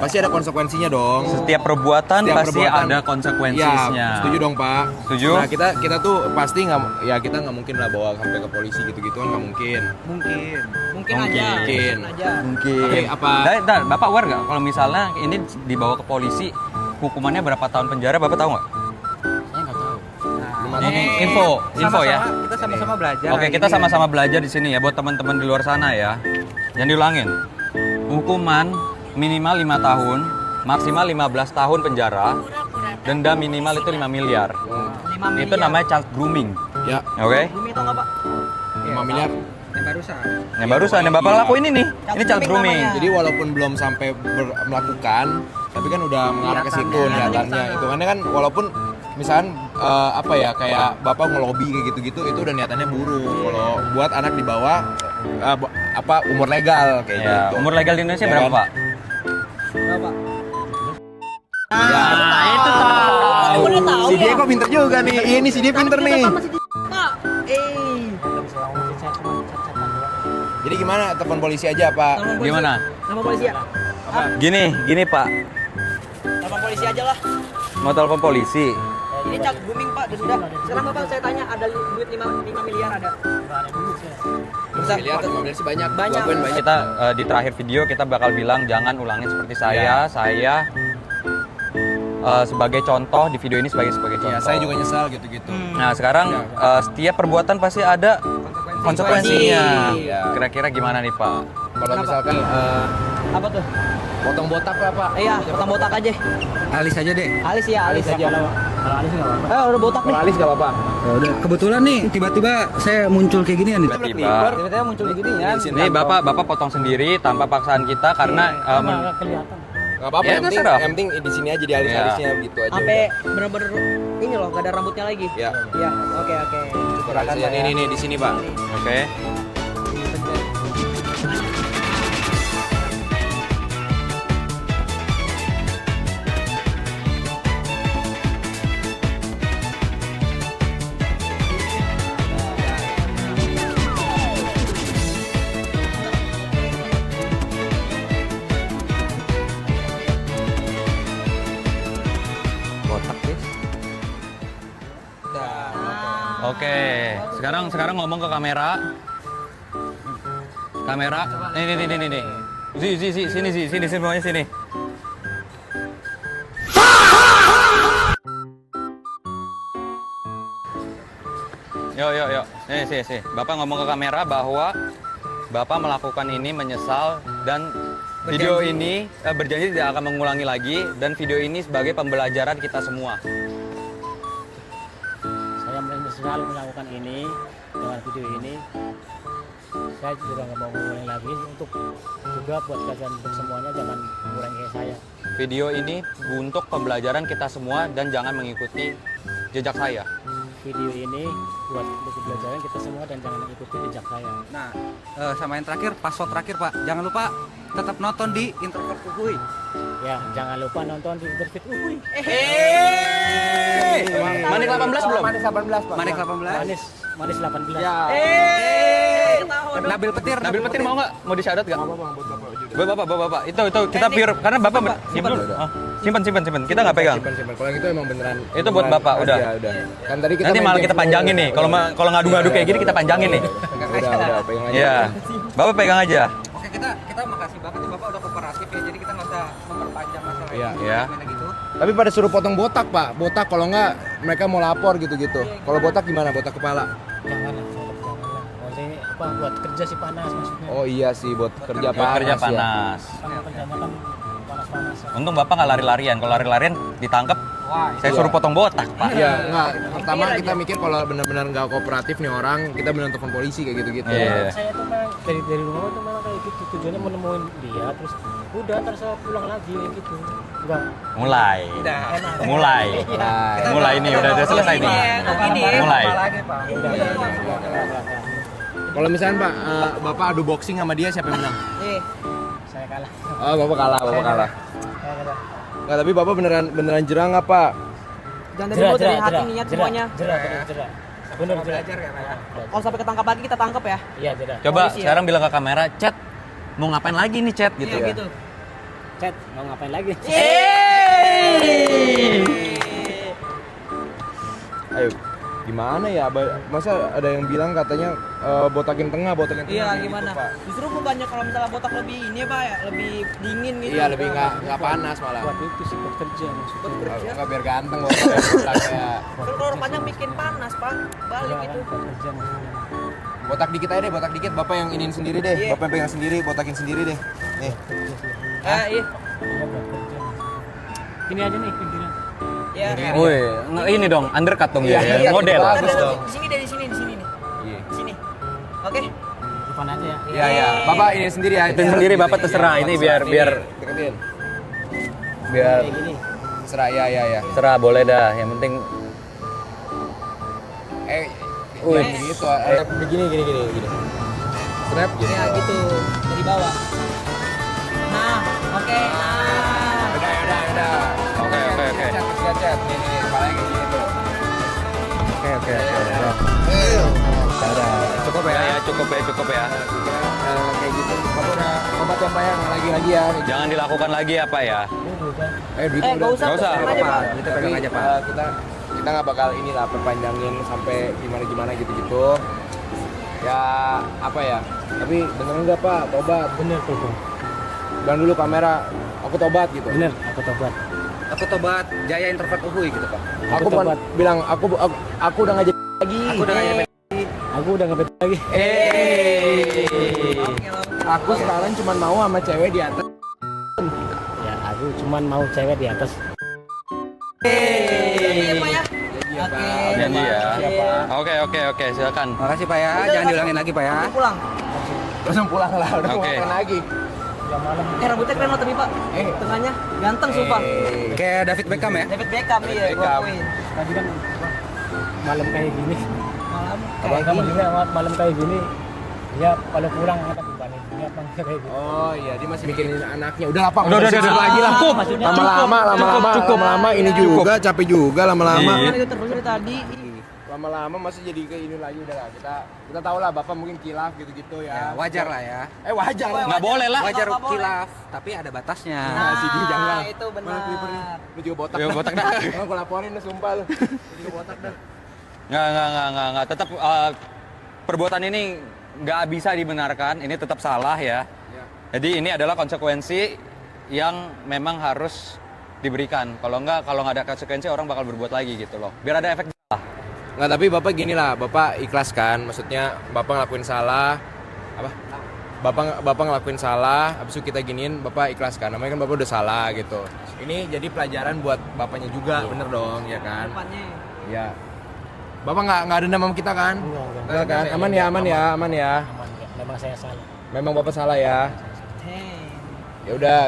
pasti ada konsekuensinya dong. Setiap perbuatan pasti ada konsekuensinya. Ya, setuju dong Pak. Setuju? Nah kita tuh pasti kita nggak mungkin lah bawa sampai ke polisi gitu-gitu kan nggak mungkin. Mungkin aja. Oke, apa? Bapak aware nggak kalau misalnya ini dibawa ke polisi, hukumannya berapa tahun penjara? Bapak tahu nggak? Saya nggak tahu. Ini info ya. Kita sama-sama belajar. Oke, kita sama-sama belajar di sini ya buat teman-teman di luar sana ya. Jangan diulangin. Hukuman minimal 5 tahun, maksimal 15 tahun penjara. Denda minimal itu 5 miliar. 5 miliar. Itu namanya child grooming. Ya. Oke? Bumi itu nggak Pak? 5 miliar. Yang barusan yang Bapak lakuin ini. Ini child grooming. Jadi walaupun belum sampai melakukan, tapi kan udah mengarah ke situ niatannya. Itu kan walaupun misalkan kayak Bapak ngelobi kayak gitu-gitu itu udah niatannya buruk. Kalau buat anak di bawah umur legal kayak Ya, gitu. umur legal di Indonesia berapa, Pak? Berapa? Itu tahu. Udah tahu Si ya? Diego pinter juga nih. Iya nih si dia pinter nih. Pak. Jadi gimana telepon polisi aja Pak? Gimana? Nama polisi ya? Gini Pak. Nama polisi aja lah. Mau telepon polisi. Ini child grooming Pak, denda. Sekarang Bapak saya tanya ada duit 5 miliar ada? Miliar 5 miliar sih banyak. Banyak. Gua akuin banyak. Kita di terakhir video kita bakal bilang jangan ulangin seperti saya. Saya sebagai contoh di video ini sebagai contoh. Ya, saya juga nyesal gitu-gitu. Nah sekarang setiap perbuatan pasti ada konsekuensinya. Iya. Kira-kira gimana nih Pak? Kalau misalkan Apa tuh? potong botak lah Pak. Iya, potong botak aja. Alis aja deh. Alis ya, alis aja. Kalau Alis nggak apa-apa. Udah botak nih. Kalau alis gak apa-apa. Ya udah. Kebetulan nih tiba-tiba saya muncul kayak gini nih. Tiba-tiba. Tiba-tiba muncul begini ya. Ini Bapak potong sendiri tanpa paksaan kita karena kelihatan. Gak apa-apa, Ya, yang penting, terserah. yang penting di sini aja di alis-alisnya gitu aja. Sampai bener-bener ini loh, gak ada rambutnya lagi. Ya. Iya, oke. Cukur alisnya nih di sini Pak. Oke. Botak guys. Oke, sekarang ngomong ke kamera. Kamera. Nih. Sini semuanya sini. Yo. Sini. Bapak ngomong ke kamera bahwa Bapak melakukan ini menyesal dan video ini berjanji tidak akan mengulangi lagi dan video ini sebagai pembelajaran kita semua. Saya menyesal melakukan ini dengan video ini. Saya juga nggak mau mengulangi lagi untuk juga buat kalian untuk semuanya jangan mengulangi kayak saya. Video ini untuk pembelajaran kita semua dan jangan mengikuti jejak saya. Video ini buat untuk pembelajaran kita semua dan jangan mengikuti jejak saya. Nah, sama yang terakhir, password terakhir Pak. Jangan lupa tetap nonton di Introvert Uhuy. Ya, jangan lupa nonton di Interfit Uhuy. Manik 18 belum? Manik 18 Pak. Manik 18. Manis 18. Ya. Nabil Petir mau nggak? Mau disyadat nggak? Buat Bapak. Itu kita pure karena Bapak simpan. Kita nggak pegang. Simpan. Kalau itu emang beneran. Itu buat Bapak, udah. Udah. Kan tadi kita Nanti malah kita panjangin nih. Kalau ngadu-ngadu kayak gini kita panjangin nih. Udah, pegang aja. Iya. Bapak pegang aja. Oke, kita makasih banget ya Bapak udah kooperatif ya. Jadi kita nggak usah memperpanjang masalah Iya. ini. Iya. Gimana gitu. Tapi pada suruh potong botak Pak. Botak kalau nggak mereka mau lapor gitu-gitu. Kalau botak gimana? Botak kepala? Janganlah. Maksudnya apa buat kerja sih panas maksudnya. Oh iya sih buat kerja Buat panas. kerja ya. panas. Karena kerjanya kan panas-panas. Untung Bapak nggak lari-larian. Kalau lari-larian ditangkap, saya suruh potong botak, Pak. Iya, enggak. Pertama kita mikir kalau benar-benar nggak kooperatif nih orang, kita benar telepon polisi kayak gitu-gitu. Iya. Saya tuh memang dari rumah tuh memang kayak gitu tujuannya mau nemuin dia terus udah ntar saya pulang lagi kayak gitu enggak Mulai ini udah selesai nih. Mulai. Kalau misalnya Pak, Bapak adu boxing sama dia siapa yang menang? saya kalah Oh, Bapak kalah. saya kalah Nggak, tapi Bapak beneran jerah nggak Pak? Jangan dari mulut, dari hati niat semuanya. jerah bener Kalau sampai ketangkap lagi kita tangkap ya. iya jerah Coba Polisi ya? sekarang bilang ke kamera, chat mau ngapain lagi nih chat gitu. Iya gitu. chat mau ngapain lagi? Ayo, gimana ya? Masa ada yang bilang katanya botakin tengah Iya, gitu, gimana? Pak. Justru bukannya kalau misalnya botak lebih ini ya, Pak ya, lebih dingin gitu. Iya, lebih nggak panas malah. Buat itu sih buat kerja maksudnya. Buat kerja. Nggak biar ganteng botak kayak Kan kalau orang panjang bikin panas, Pak. Balik Enggak, itu. buat kerja maksudnya. botak dikit aja deh, botak dikit. Bapak yang iniin sendiri deh. Iya. Bapak yang pegang sendiri, botakin sendiri deh. Nih. Iya. Iya buat kerja maksudnya. Ini aja nih pintunya. Iya. Woi, ini dong undercut dong Iya, ya, iya, model. bagus dong. Di sini deh, di sini nih. Iya. Di sini. Oke. Depan aja ya. Iya, iya. Bapak ini sendiri ya. Itu sendiri Bapak terserah. Ini biar deketin. Biar Kayak gini. serah ya. terserah boleh dah. Yang penting Wih, gitu. Gini. Snap gitu. Ya gitu, dari bawah. Nah, oke. Nah. Udah. Oke. Chat. Nih, kepalanya kayak gini tuh. Oke. Cukup ya. Ya, cukup ya. Kayak gitu. Bapak udah obat ya Pak ya, nggak lagi ya. Jangan dilakukan lagi apa ya? Duit Nggak usah. Nggak usah. pegang aja, Pak. Kita Tapi pegang aja, Pak. kita nggak bakal inilah perpanjangin sampai gimana gitu. Ya apa ya? Tapi beneran nggak Pak? Tobat. Bener tuh Bang. Bilang dulu kamera. Aku tobat gitu. Bener, aku tobat. Aku tobat Jaya Introvert Uhuy gitu, Pak. Aku bukan tobat. bilang aku udah nggak jadi lagi. Aku udah nggak nyampe. Aku udah ngebet lagi. Aku sekarang cuma mau sama cewek di atas. Ya aku cuman mau cewek di atas. Iya, Pak ya. Oke. Janji ya. Siapa? Oke, silakan. Makasih, Pak ya. Jangan diulangin lagi, Pak ya. Pulang. Langsung pulang lah, udah mau Oke. makan lagi. Rambutnya keren loh tapi, Pak. Tengahnya ganteng sumpah. Kayak David Beckham ya. David Beckham iya, gua Beckham. akuin. Tadi kan malam kayak gini. Malam Abang kayak kamu gini. juga malam kayak gini. Ya kalau kurang apa dibanding ini apa enggak kayak gitu. Oh iya, dia masih mikirin anaknya. Udah lah Pak, Udah, lagi lah. cukup. Maksudnya Lama-lama ini juga capek juga lama-lama. Iya. Kan itu terus dari tadi. Lama-lama masih jadi ke ini lagi udah lah. Kita tahu lah Bapak mungkin kilaf gitu-gitu Ya, ya. wajar lah ya. Wajar lah. Nggak boleh lah. Wajar nggak boleh. kilaf, tapi ada batasnya. Nah, si dia jangan. itu benar. Mana Clipper-nya? Lu juga botak. Ya, botak dah. Aku laporin lu sumpah lu. Lu juga botak dah. Nggak. Tetap perbuatan ini nggak bisa dibenarkan. Ini tetap salah ya. Jadi ini adalah konsekuensi yang memang harus diberikan. Kalau nggak ada konsekuensi orang bakal berbuat lagi gitu loh. Biar ada efek lah. Nggak, tapi Bapak gini lah, Bapak ikhlas kan? Maksudnya Bapak ngelakuin salah. Apa? Bapak ngelakuin salah, habis itu kita giniin, Bapak ikhlas kan? Namanya kan Bapak udah salah gitu. Ini jadi pelajaran buat Bapaknya juga, bener dong, ya kan? Depannya. Ya. Bapak nggak dendam sama kita kan? Enggak. Bener kan? Aman ya. Aman ya. Memang saya salah. Memang Bapak salah ya. Hei. Ya udah.